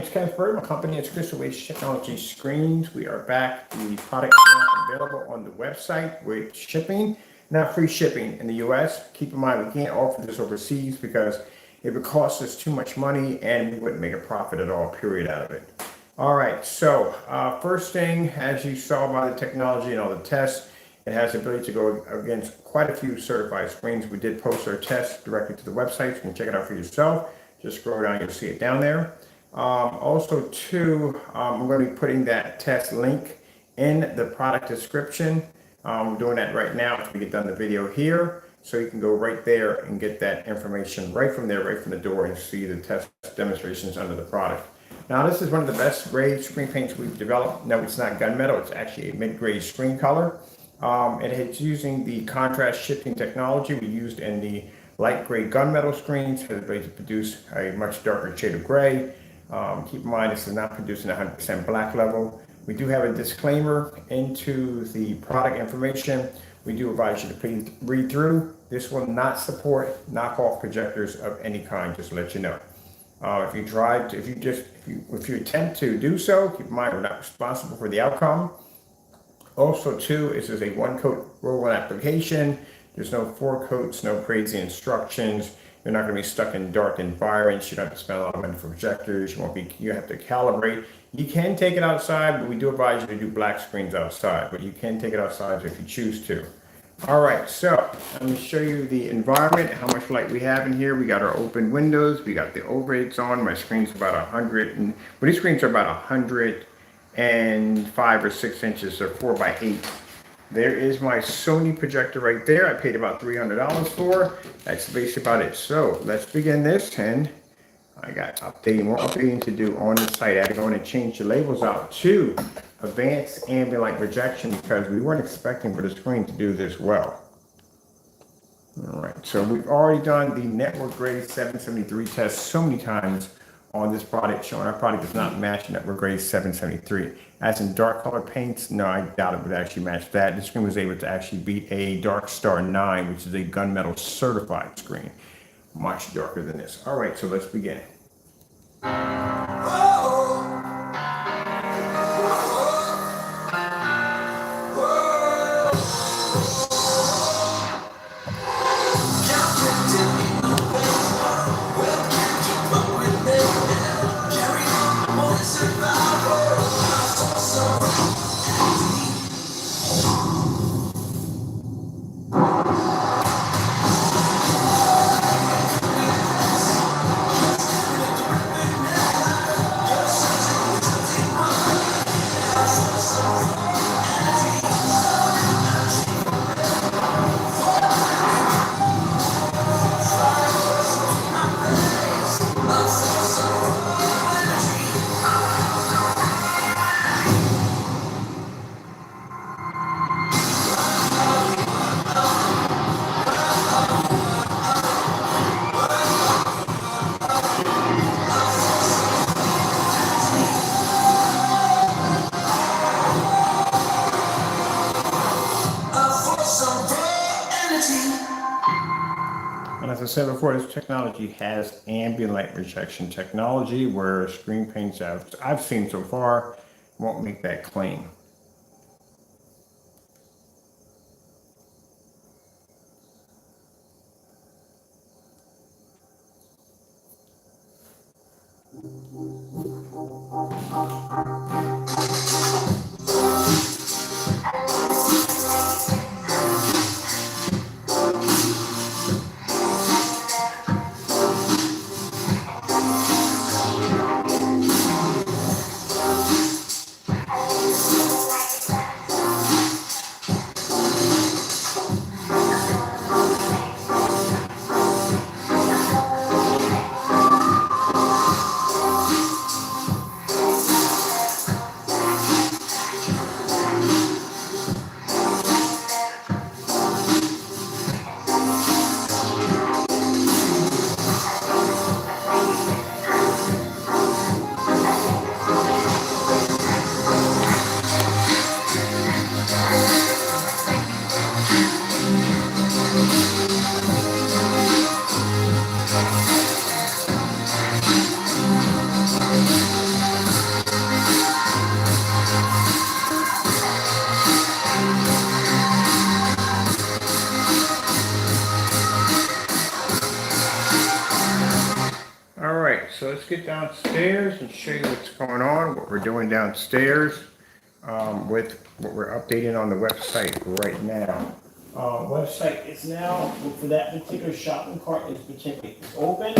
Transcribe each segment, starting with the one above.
is Kenneth Bird. My company is Crystal Waste Technology Screens. We are back. The product is now available on the website with shipping, not free shipping in the US. Keep in mind, we can't offer this overseas because it would cost us too much money and we wouldn't make a profit at all, period, out of it. All right, so first thing, as you saw by the technology and all the tests, it has the ability to go against quite a few certified screens. We did post our tests directly to the website. You can check it out for yourself. Just scroll down, you'll see it down there. Also, too, I'm going to be putting that test link in the product description. I'm doing that right now after we get done the video here. So you can go right there and get that information right from there, right from the door, and see the test demonstrations under the product. Now, this is one of the best grade screen paints we've developed. No, it's not gunmetal. It's actually a mid-grade screen color. And it's using the contrast shifting technology we used in the light gray gunmetal screens. Has the ability to produce a much darker shade of gray. Keep in mind, this is not producing 100% black level. We do have a disclaimer into the product information. We do advise you to please read through. This will not support knockoff projectors of any kind, just to let you know. If you attempt to do so, keep in mind we're not responsible for the outcome. Also, too, this is a one-coat roll-on application. There's no 4 coats, no crazy instructions. You're not going to be stuck in dark environments. You don't have to spend a lot of money for projectors. You have to calibrate. You can take it outside, but we do advise you to do black screens outside. But you can take it outside if you choose to. All right, so let me show you the environment, how much light we have in here. We got our open windows. We got the overheads on. My screen's about 100, these screens are about 105 or 6 inches, so 4x8. There is my Sony projector right there. I paid about $300 for. That's basically about it. So let's begin this, and I got more updating to do on the site. I had to go in and change the labels out to advanced ambient light projection because we weren't expecting for the screen to do this well. All right, so we've already done the network grade 773 test so many times on this product, showing our product does not match network grade 773. As in dark color paints, no, I doubt it would actually match that. The screen was able to actually beat a Dark Star 9, which is a gunmetal certified screen. Much darker than this. All right, so let's begin. And as I said before, this technology has ambient light rejection technology, where screen paints I've seen so far won't make that claim. get downstairs and show you what's going on, what we're doing downstairs with what we're updating on the website right now. Website is now, for that particular shopping cart, it's open,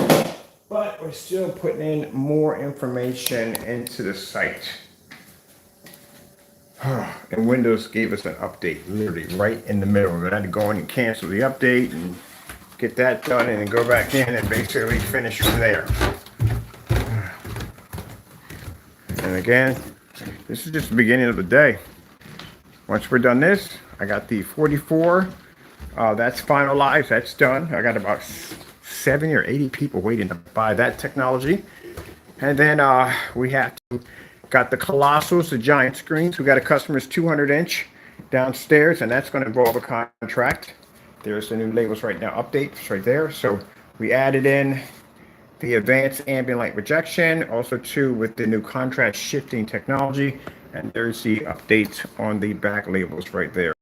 but we're still putting in more information into the site. And Windows gave us an update literally right in the middle. We had to go in and cancel the update and get that done and then go back in and basically finish from there. And again, this is just the beginning of the day. Once we're done this, I got the 44. That's finalized. That's done. I got about 70 or 80 people waiting to buy that technology. And then we have to got the Colossals, the giant screens. We got a customer's 200-inch downstairs, and that's going to involve a contract. There's the new labels right now, updates right there. So we added in the advanced ambient light rejection, also too with the new contrast shifting technology, and there's the updates on the back labels right there.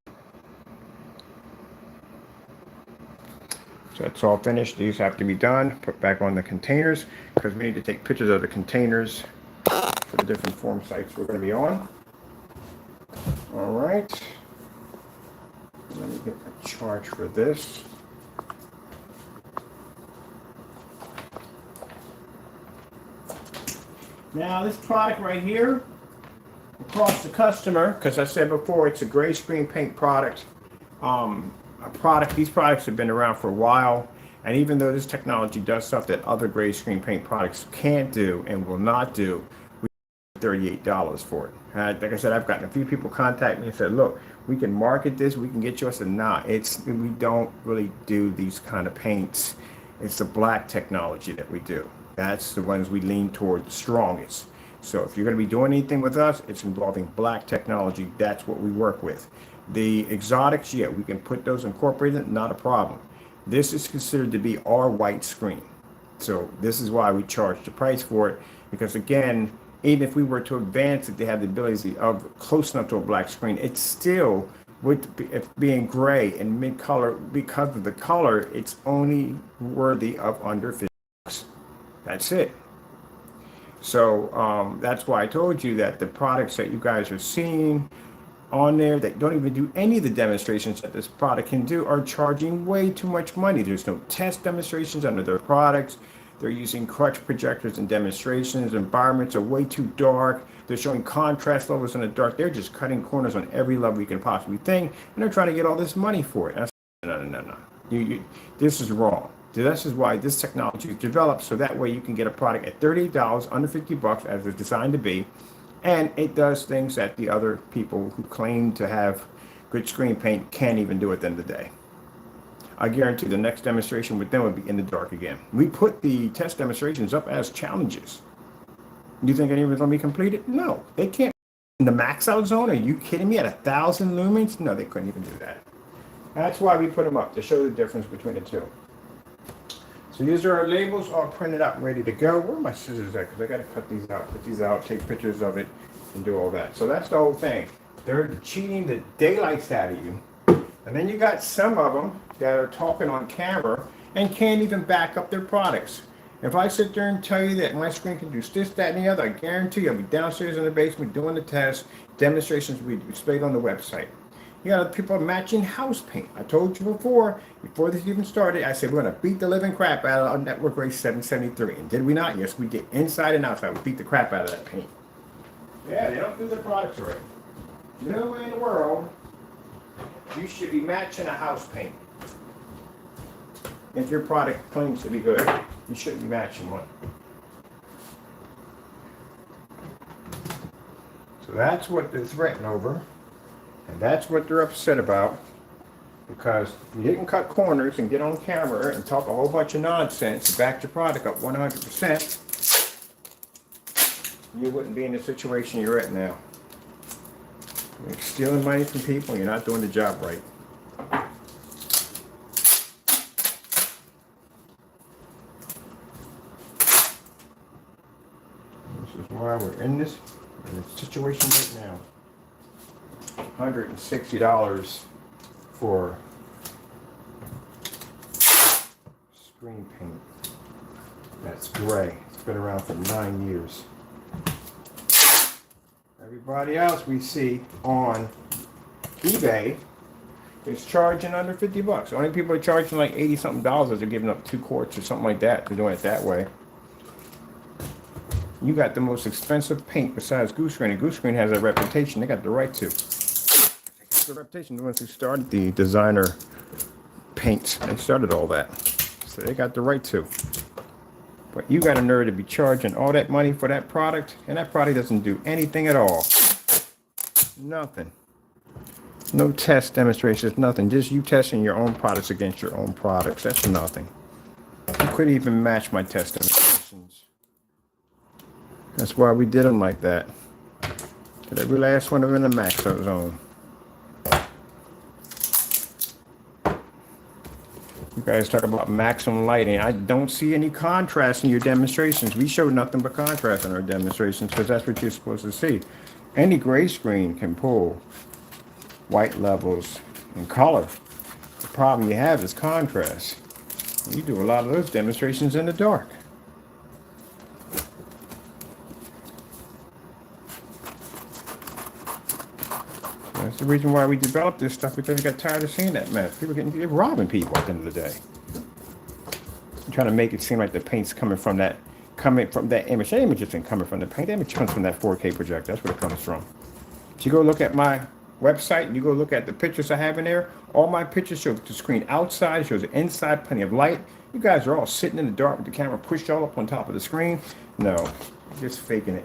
So that's all finished. These have to be done, put back on the containers, because we need to take pictures of the containers for the different form sites we're going to be on. All right. Let me get a charge for this. Now this product right here, across the customer, because I said before it's a gray screen paint product. These products have been around for a while, and even though this technology does stuff that other gray screen paint products can't do and will not do, we get $38 for it. Like I said, I've gotten a few people contact me and said, look, we can market this, we can get you. I said, nah, we don't really do these kind of paints. It's the black technology that we do. That's the ones we lean toward the strongest. So if you're going to be doing anything with us, it's involving black technology. That's what we work with. The exotics, yeah, we can put those incorporated, not a problem. This is considered to be our white screen. So this is why we charge the price for it, because again, even if we were to advance it, they have the ability of close enough to a black screen, it's still, with being gray and mid-color, because of the color, it's only worthy of under $50. That's it. So that's why I told you that the products that you guys are seeing on there that don't even do any of the demonstrations that this product can do are charging way too much money. There's no test demonstrations under their products. They're using crutch projectors and demonstrations. Environments are way too dark. They're showing contrast levels in the dark. They're just cutting corners on every level you can possibly think, and they're trying to get all this money for it. And I said, no. This is wrong. This is why this technology is developed, so that way you can get a product at $38, under $50, as it's designed to be, and it does things that the other people who claim to have good screen paint can't even do at the end of the day. I guarantee the next demonstration with them would be in the dark again. We put the test demonstrations up as challenges. You think any of it's going to be completed? No, they can't. In the max out zone, are you kidding me? At 1,000 lumens? No, they couldn't even do that. That's why we put them up, to show the difference between the two. So these are our labels all printed out and ready to go. Where are my scissors at? Because I got to cut these out, put these out, take pictures of it, and do all that. So that's the whole thing. They're cheating the daylights out of you. And then you got some of them that are talking on camera and can't even back up their products. If I sit there and tell you that my screen can do this, that, and the other, I guarantee you I'll be downstairs in the basement doing the tests. Demonstrations will be displayed on the website. You got people matching house paint. I told you before this even started, I said we're going to beat the living crap out of our Network Race 773. And did we not? Yes, we did. Inside and outside, we beat the crap out of that paint. Yeah, they don't do their products right. No way in the world you should be matching a house paint. If your product claims to be good, you shouldn't be matching one. So that's what it's written over. And that's what they're upset about, because you didn't cut corners and get on camera and talk a whole bunch of nonsense to back your product up 100%, you wouldn't be in the situation you're at now. You're stealing money from people, you're not doing the job right. This is why we're in this situation right now. $160 for screen paint. That's gray. been around for 9 years. Everybody else we see on eBay is charging under 50 bucks. The only people are charging like 80 something dollars are giving up 2 quarts or something like that. They're doing it that way. You got the most expensive paint besides Goose Green, and Goose Green has a reputation. They got the right to. They got the reputation. The ones who started the designer paints, they started all that. So they got the right to. But you got a nerve to be charging all that money for that product, and that product doesn't do anything at all. Nothing. No test demonstrations, nothing. Just you testing your own products against your own products. That's nothing. You couldn't even match my test demonstrations. That's why we did them like that. But every last one of them in the max zone. You guys talk about maximum lighting. I don't see any contrast in your demonstrations. We show nothing but contrast in our demonstrations because that's what you're supposed to see. Any gray screen can pull white levels and color. The problem you have is contrast. You do a lot of those demonstrations in the dark. That's the reason why we developed this stuff, because we got tired of seeing that mess. They're robbing people at the end of the day. I'm trying to make it seem like the paint's coming from that image. That image isn't coming from the paint. That image comes from that 4K projector. That's where it comes from. If you go look at my website and you go look at the pictures I have in there, all my pictures show the screen outside, shows the inside, plenty of light. You guys are all sitting in the dark with the camera pushed all up on top of the screen. No, you're just faking it.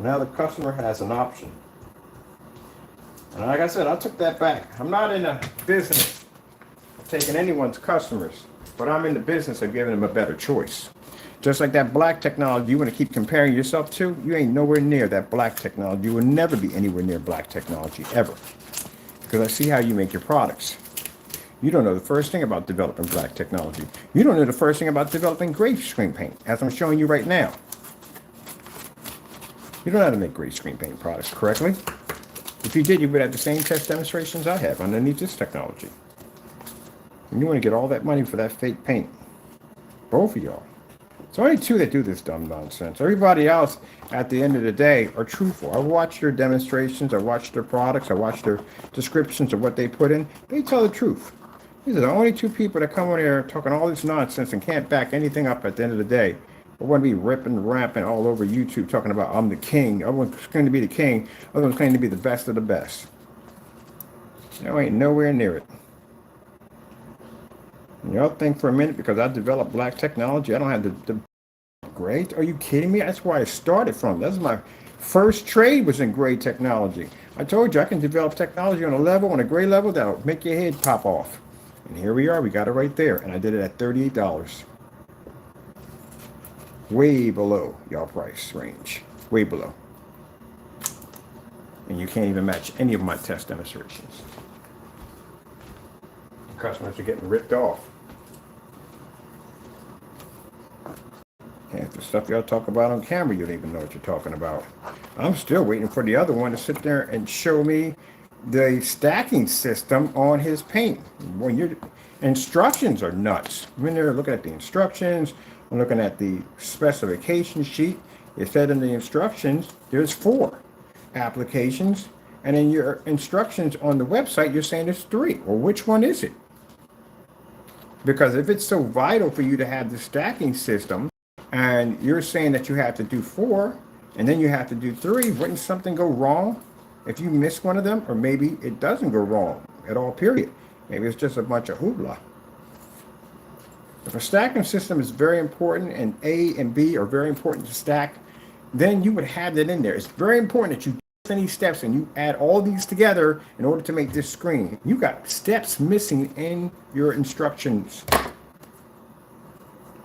Now the customer has an option. And like I said, I took that back. I'm not in the business of taking anyone's customers, but I'm in the business of giving them a better choice. Just like that black technology you want to keep comparing yourself to, you ain't nowhere near that black technology. You will never be anywhere near black technology, ever. Because I see how you make your products. You don't know the first thing about developing black technology. You don't know the first thing about developing gray screen paint, as I'm showing you right now. You don't know how to make gray screen paint products correctly. If you did, you would have the same test demonstrations I have underneath this technology. And you want to get all that money for that fake paint. Both of y'all. It's only 2 that do this dumb nonsense. Everybody else, at the end of the day, are truthful. I watch their demonstrations, I watch their products, I watch their descriptions of what they put in. They tell the truth. These are the only 2 people that come on here talking all this nonsense and can't back anything up at the end of the day. I want to be ripping, ramping all over YouTube talking about I'm the king. Everyone's going to be the king. Everyone's going to be the best of the best. You ain't nowhere near it. And y'all think for a minute because I developed black technology, I don't have the gray? Are you kidding me? That's where I started from. That's my first trade was in gray technology. I told you I can develop technology on a gray level that'll make your head pop off. And here we are. We got it right there. And I did it at $38. Way below y'all price range, way below. And you can't even match any of my test demonstrations. The customers are getting ripped off. Half the stuff y'all talk about on camera, you don't even know what you're talking about. I'm still waiting for the other one to sit there and show me the stacking system on his paint. When your instructions are nuts. When they're looking at the instructions, I'm looking at the specification sheet. It said in the instructions, there's 4 applications. And in your instructions on the website, you're saying there's 3. Well, which one is it? Because if it's so vital for you to have the stacking system, and you're saying that you have to do 4, and then you have to do 3, wouldn't something go wrong if you miss one of them? Or maybe it doesn't go wrong at all, period. Maybe it's just a bunch of hoopla. If a stacking system is very important and A and B are very important to stack, then you would have that in there. It's very important that you do any steps and you add all these together in order to make this screen. You got steps missing in your instructions.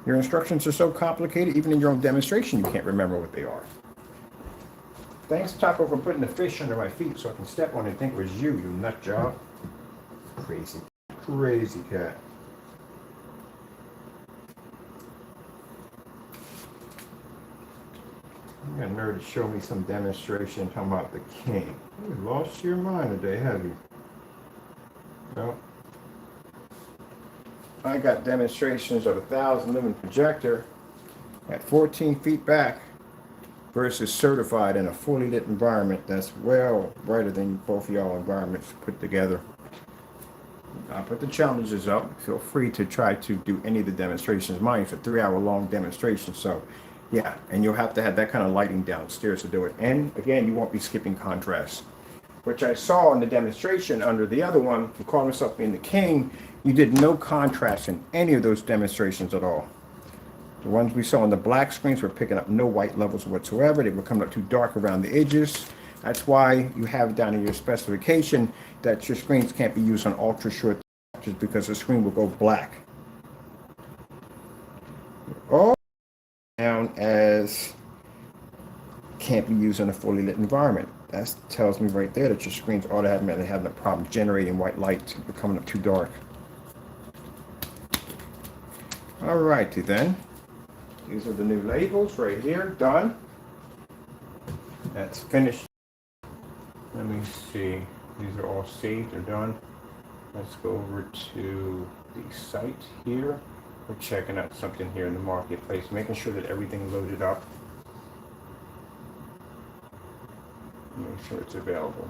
Your instructions are so complicated, even in your own demonstration, you can't remember what they are. Thanks, Taco, for putting the fish under my feet so I can step on it and think it was you, you nut job. Crazy, crazy cat. You got a nerve to show me some demonstration talking about the king. You lost your mind today, have you? No. I got demonstrations of 1,000 lumen projector at 14 feet back versus certified in a fully lit environment that's well brighter than both of y'all environments put together. I'll put the challenges up. Feel free to try to do any of the demonstrations. Mine is a 3-hour long demonstration, so yeah, and you'll have to have that kind of lighting downstairs to do it. And again, you won't be skipping contrast, which I saw in the demonstration under the other one, for calling myself being the king. You did no contrast in any of those demonstrations at all. The ones we saw on the black screens were picking up no white levels whatsoever. They were coming up too dark around the edges. That's why you have down in your specification that your screens can't be used on ultra short just because the screen will go black. All down as can't be used in a fully lit environment. That tells me right there that your screens automatically having a problem generating white light. They're coming up too dark. All righty then. These are the new labels right here, done. That's finished. Let me see. These are all saved, they're done. Let's go over to the site here. We're checking out something here in the marketplace, making sure that everything loaded up. Make sure it's available.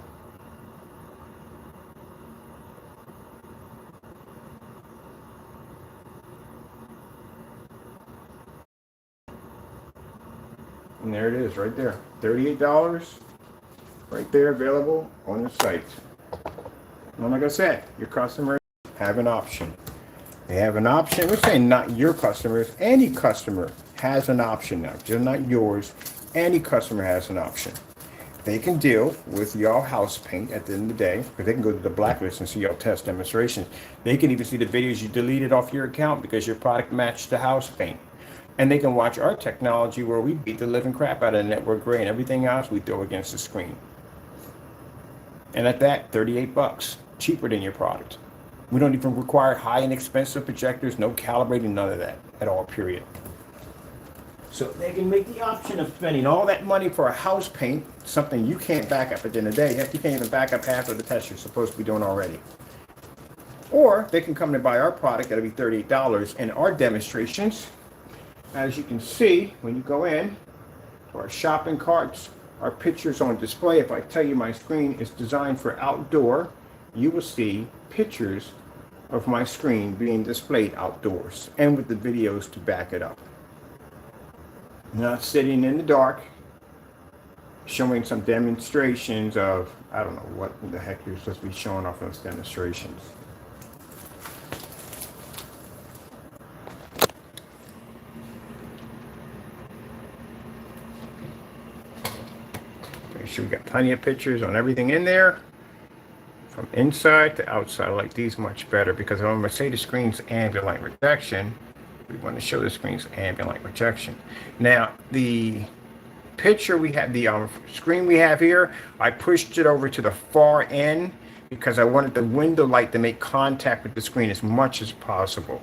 And there it is, right there. $38, right there, available on the site. And like I said, your customers have an option. They have an option. We're saying not your customers. Any customer has an option now, just not yours. Any customer has an option. They can deal with y'all house paint at the end of the day, because they can go to the blacklist and see y'all test demonstrations. They can even see the videos you deleted off your account because your product matched the house paint. And they can watch our technology where we beat the living crap out of the network gray and everything else we throw against the screen. And at that, 38 bucks, cheaper than your product. We don't even require high and expensive projectors, no calibrating, none of that at all, period. So they can make the option of spending all that money for a house paint, something you can't back up at the end of the day. Heck, you can't even back up half of the test you're supposed to be doing already. Or they can come and buy our product, that'll be $38, and our demonstrations. As you can see, when you go in to our shopping carts, our pictures on display. If I tell you my screen is designed for outdoor, you will see pictures of my screen being displayed outdoors and with the videos to back it up. Not sitting in the dark, showing some demonstrations of, I don't know what the heck you're supposed to be showing off those demonstrations. Make sure we got plenty of pictures on everything in there. From inside to outside, I like these much better because I'm going to say the screen's ambient light rejection. We want to show the screen's ambient light rejection. Now, the picture we have, the screen we have here, I pushed it over to the far end because I wanted the window light to make contact with the screen as much as possible.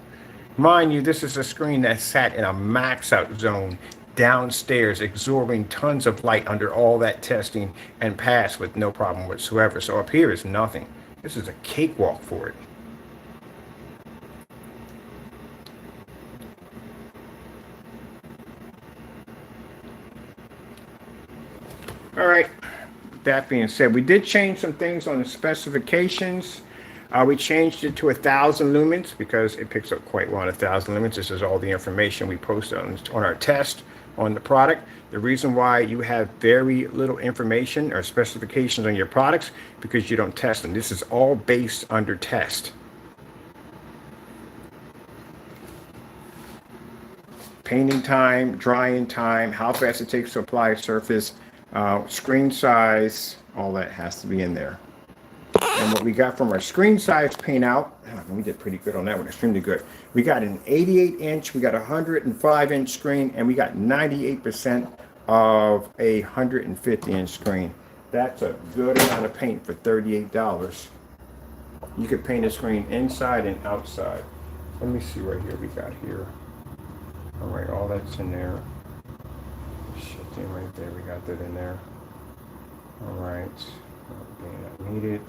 Mind you, this is a screen that sat in a max out zone downstairs, absorbing tons of light under all that testing and passed with no problem whatsoever. So up here is nothing. This is a cakewalk for it. All right, that being said, we did change some things on the specifications. We changed it to 1,000 lumens because it picks up quite well on 1,000 lumens. This is all the information we posted on our test on the product. The reason why you have very little information or specifications on your products because you don't test them. This is all based under test. Painting time, drying time, how fast it takes to apply a surface, screen size, all that has to be in there. And what we got from our screen size paint out, we did pretty good on that one, extremely good. We got an 88-inch, we got a 105-inch screen, and we got 98% of a 150-inch screen. That's a good amount of paint for $38. You could paint a screen inside and outside. Let me see right here, we got here. All right, all that's in there. Shifting right there, we got that in there. All right, being not needed.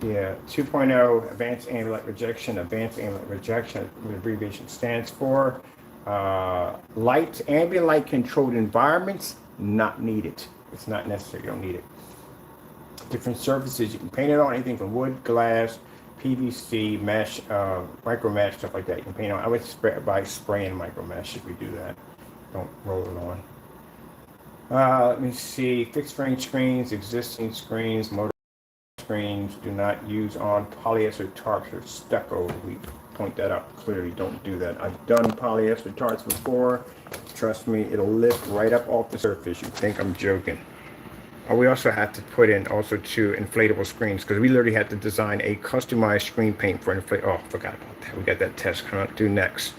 Yeah, 2.0 advanced ambient rejection. Advanced ambient rejection, the abbreviation stands for ambient light controlled environments, not needed. It's not necessary, you don't need it. Different surfaces, you can paint it on anything from wood, glass, PVC, mesh, micro mesh, stuff like that. You can paint on. I would by spraying micro mesh if we do that. Don't roll it on. Let me see. Fixed frame screens, existing screens, motor screens. Do not use on polyester tarps or stucco. We point that out clearly. Don't do that. I've done polyester tarps before. Trust me, it'll lift right up off the surface. You think I'm joking? We also have to put in also two inflatable screens because we literally had to design a customized screen paint for inflate. Oh, forgot about that. We got that test coming up due next.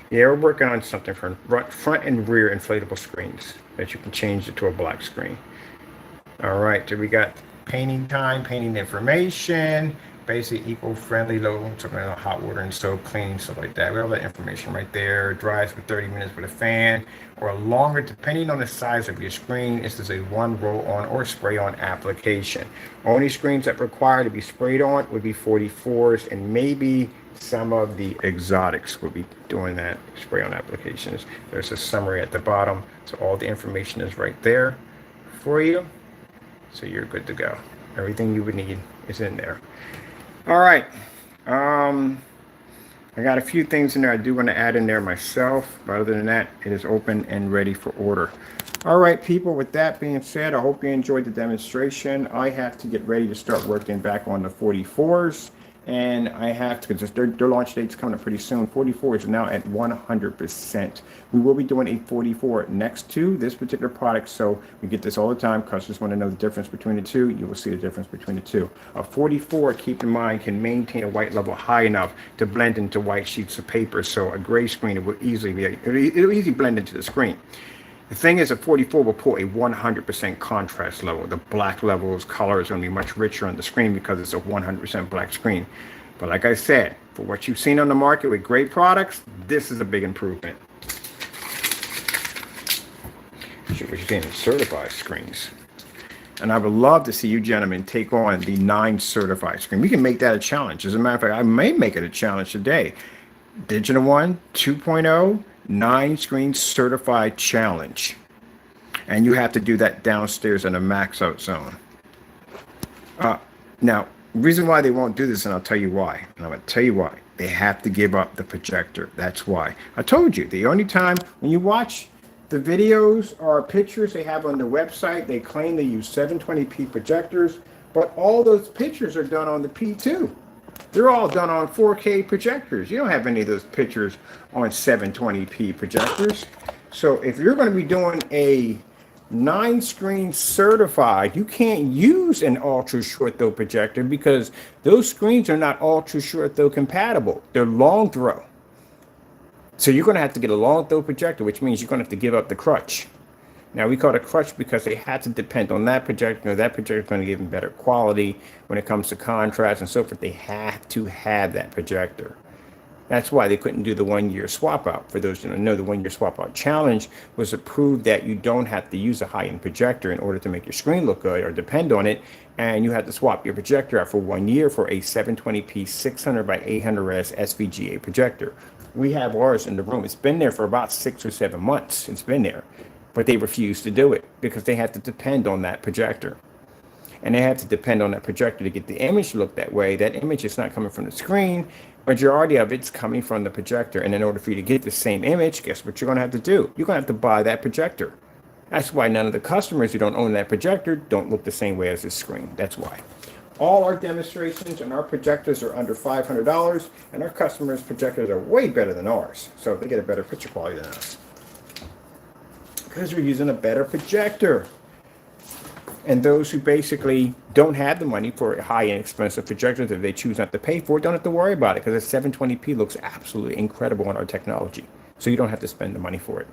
Yeah, we're working on something for front and rear inflatable screens that you can change it to a black screen. All right, so we got painting time, painting information, basic eco-friendly low, something like hot water and soap, cleaning, stuff like that. We have that information right there. Dries for 30 minutes with a fan or longer, depending on the size of your screen. This is a one roll on or spray on application. Only screens that require to be sprayed on would be 44s, and maybe some of the exotics will be doing that, spray on applications. There's a summary at the bottom, so all the information is right there for you. So you're good to go. Everything you would need is in there. All right. I got a few things in there I do want to add in there myself, but other than that, it is open and ready for order. All right, people, with that being said, I hope you enjoyed the demonstration. I have to get ready to start working back on the 44s. And I have to, because their launch date's coming up pretty soon. 44 is now at 100%. We will be doing a 44 next to this particular product, so we get this all the time. Customers want to know the difference between the two. You will see the difference between the two. A 44, keep in mind, can maintain a white level high enough to blend into white sheets of paper. So a gray screen, it will easily blend into the screen. The thing is, a 44 will pull a 100% contrast level. The black levels, color is going to be much richer on the screen because it's a 100% black screen. But like I said, for what you've seen on the market with great products, this is a big improvement. What you're seeing is certified screens. And I would love to see you gentlemen take on the 9 certified screen. We can make that a challenge. As a matter of fact, I may make it a challenge today. Digital One 2.0. 9 screen certified challenge, and you have to do that downstairs in a max out zone. Now, the reason why they won't do this, and I'll tell you why. And I'm going to tell you why. They have to give up the projector. That's why. I told you, the only time when you watch the videos or pictures they have on the website, they claim they use 720p projectors, but all those pictures are done on the P2. They're all done on 4K projectors. You don't have any of those pictures on 720p projectors. So if you're going to be doing a 9 screen certified, you can't use an ultra short throw projector because those screens are not ultra short throw compatible. They're long throw. So you're going to have to get a long throw projector, which means you're going to have to give up the crutch. Now, we call it a crutch because they had to depend on that projector. That projector is going to give them better quality when it comes to contrast and so forth. They have to have that projector. That's why they couldn't do the 1-year swap out. For those who don't know, the 1-year swap out challenge was to prove that you don't have to use a high-end projector in order to make your screen look good or depend on it. And you have to swap your projector out for 1 year for a 720p 600 by 800S SVGA projector. We have ours in the room. It's been there for about 6 or 7 months. It's been there. But they refused to do it because they had to depend on that projector. And they had to depend on that projector to get the image to look that way. That image is not coming from the screen. Majority of it's coming from the projector. And in order for you to get the same image, guess what you're going to have to do? You're going to have to buy that projector. That's why none of the customers who don't own that projector don't look the same way as this screen. That's why. All our demonstrations and our projectors are under $500, and our customers' projectors are way better than ours. So they get a better picture quality than us, because we're using a better projector. And those who basically don't have the money for a high-end expensive projector that they choose not to pay for, don't have to worry about it, because a 720p looks absolutely incredible on our technology. So you don't have to spend the money for it.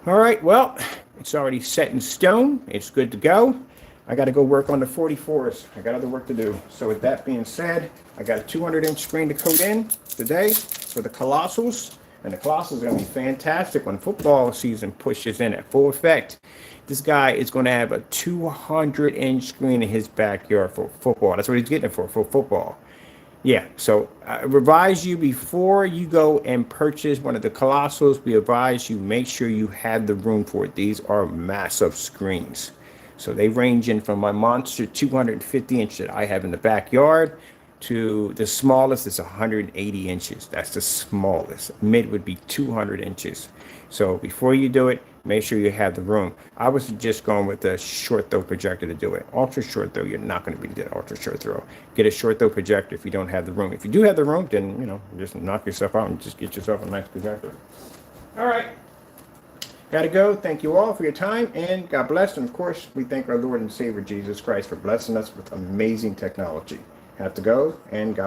All right, well, it's already set in stone. It's good to go. I got to go work on the 44s. I got other work to do. So with that being said, I got a 200-inch screen to coat in today for the Colossals. And the Colossals are going to be fantastic when football season pushes in at full effect. This guy is going to have a 200-inch screen in his backyard for football. That's what he's getting it for football. Yeah, so I advise you before you go and purchase one of the Colossals, we advise you make sure you have the room for it. These are massive screens. So they range in from my monster 250-inch that I have in the backyard to the smallest is 180 inches. That's the smallest. Mid would be 200 inches. So before you do it, make sure you have the room. I was just going with a short throw projector to do it. Ultra short throw, you're not going to be the ultra short throw. Get a short throw projector if you don't have the room. If you do have the room, then, you know, just knock yourself out and just get yourself a nice projector. All right. Got to go. Thank you all for your time, and God bless. And of course, we thank our Lord and Savior Jesus Christ for blessing us with amazing technology. Have to go, and God